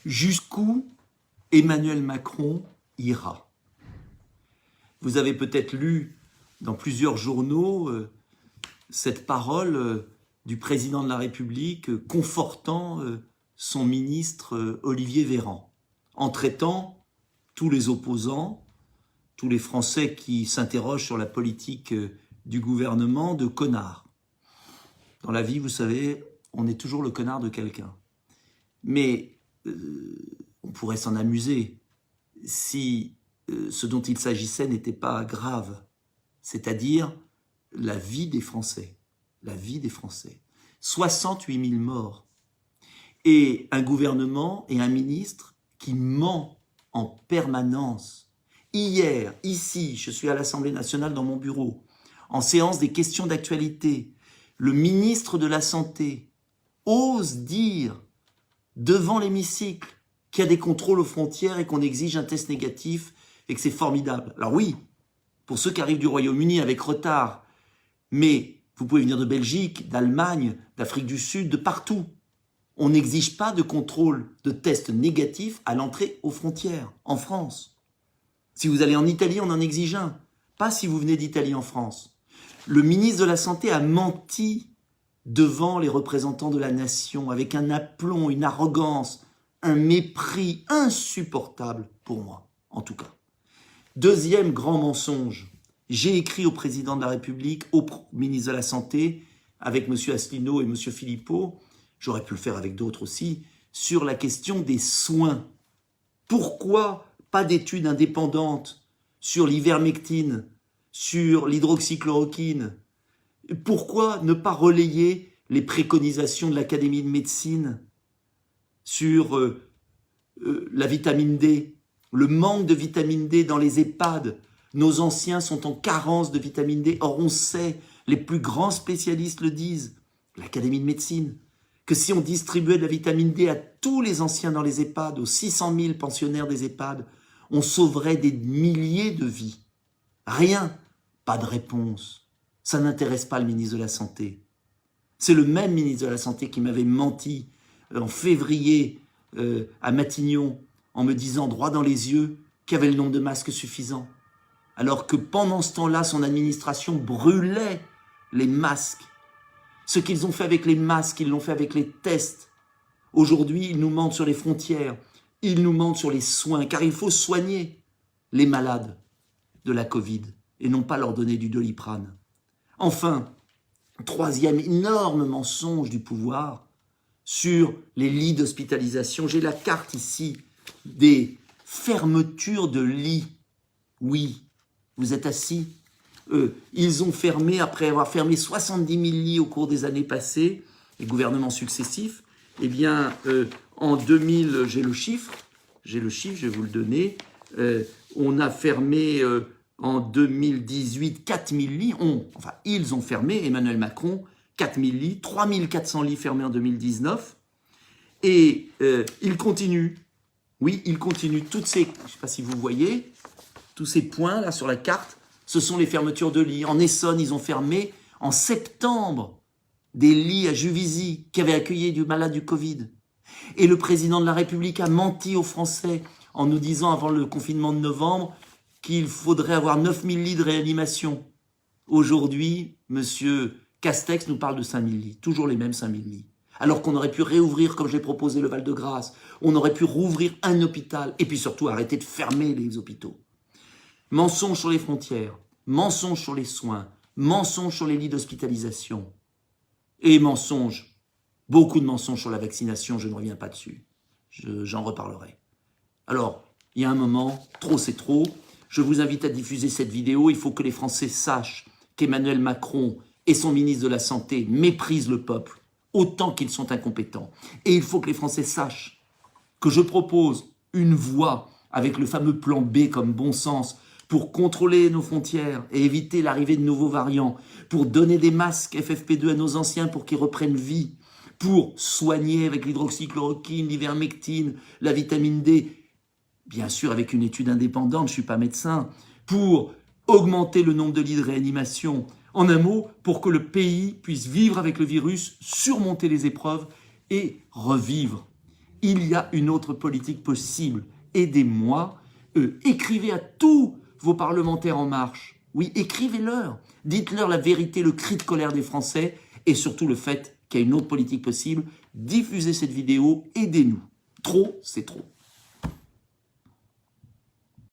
Jusqu'où Emmanuel Macron ira? Vous avez peut-être lu dans plusieurs journaux cette parole du président de la République confortant son ministre Olivier Véran, en traitant tous les opposants, tous les Français qui s'interrogent sur la politique du gouvernement de connards. Dans la vie, vous savez, on est toujours le connard de quelqu'un. Mais on pourrait s'en amuser si ce dont il s'agissait n'était pas grave, c'est-à-dire la vie des Français. La vie des Français. 68 000 morts. Et un gouvernement et un ministre qui ment en permanence. Hier, ici, je suis à l'Assemblée nationale dans mon bureau, en séance des questions d'actualité, le ministre de la Santé ose dire devant l'hémicycle qu'il y a des contrôles aux frontières et qu'on exige un test négatif et que c'est formidable. Alors oui, pour ceux qui arrivent du Royaume-Uni avec retard, mais vous pouvez venir de Belgique, d'Allemagne, d'Afrique du Sud, de partout. On n'exige pas de contrôle de tests négatifs à l'entrée aux frontières, en France. Si vous allez en Italie, on en exige un. Pas si vous venez d'Italie en France. Le ministre de la Santé a menti devant les représentants de la nation, avec un aplomb, une arrogance, un mépris insupportable pour moi, en tout cas. Deuxième grand mensonge, j'ai écrit au président de la République, au ministre de la Santé, avec M. Asselineau et M. Philippot, j'aurais pu le faire avec d'autres aussi, sur la question des soins. Pourquoi pas d'études indépendantes sur l'ivermectine, sur l'hydroxychloroquine? Pourquoi ne pas relayer les préconisations de l'Académie de médecine sur la vitamine D, le manque de vitamine D dans les EHPAD? Nos anciens sont en carence de vitamine D. Or, on sait, les plus grands spécialistes le disent, l'Académie de médecine, que si on distribuait de la vitamine D à tous les anciens dans les EHPAD, aux 600 000 pensionnaires des EHPAD, on sauverait des milliers de vies. Rien, pas de réponse. Ça n'intéresse pas le ministre de la Santé. C'est le même ministre de la Santé qui m'avait menti en février à Matignon en me disant droit dans les yeux qu'il y avait le nombre de masques suffisant. Alors que pendant ce temps-là, son administration brûlait les masques. Ce qu'ils ont fait avec les masques, ils l'ont fait avec les tests. Aujourd'hui, ils nous mentent sur les frontières, ils nous mentent sur les soins, car il faut soigner les malades de la Covid et non pas leur donner du Doliprane. Enfin, troisième énorme mensonge du pouvoir sur les lits d'hospitalisation. J'ai la carte ici des fermetures de lits. Oui, vous êtes assis. Ils ont fermé, après avoir fermé 70 000 lits au cours des années passées, les gouvernements successifs, eh bien, en 2000, j'ai le chiffre, je vais vous le donner, on a fermé en 2018 4 000 lits, ils ont fermé, Emmanuel Macron, 4 000 lits, 3 400 lits fermés en 2019, et il continue, oui, il continue, toutes ces, je ne sais pas si vous voyez, tous ces points là sur la carte, ce sont les fermetures de lits. En Essonne, ils ont fermé en septembre des lits à Juvisy qui avaient accueilli du malade du Covid. Et le président de la République a menti aux Français en nous disant avant le confinement de novembre qu'il faudrait avoir 9 000 lits de réanimation. Aujourd'hui, M. Castex nous parle de 5 000 lits, toujours les mêmes 5 000 lits. Alors qu'on aurait pu réouvrir, comme j'ai proposé, le Val-de-Grâce, on aurait pu rouvrir un hôpital et puis surtout arrêter de fermer les hôpitaux. Mensonges sur les frontières, mensonges sur les soins, mensonges sur les lits d'hospitalisation et mensonges, beaucoup de mensonges sur la vaccination, je ne reviens pas dessus, j'en reparlerai. Alors, il y a un moment, trop c'est trop, je vous invite à diffuser cette vidéo, il faut que les Français sachent qu'Emmanuel Macron et son ministre de la Santé méprisent le peuple autant qu'ils sont incompétents. Et il faut que les Français sachent que je propose une voie avec le fameux plan B comme bon sens, pour contrôler nos frontières et éviter l'arrivée de nouveaux variants, pour donner des masques FFP2 à nos anciens pour qu'ils reprennent vie, pour soigner avec l'hydroxychloroquine, l'ivermectine, la vitamine D, bien sûr avec une étude indépendante, je ne suis pas médecin, pour augmenter le nombre de lits de réanimation. En un mot, pour que le pays puisse vivre avec le virus, surmonter les épreuves et revivre. Il y a une autre politique possible. Aidez-moi. Écrivez à tous vos parlementaires En Marche. Oui, écrivez-leur. Dites-leur la vérité, le cri de colère des Français et surtout le fait qu'il y a une autre politique possible. Diffusez cette vidéo. Aidez-nous. Trop, c'est trop.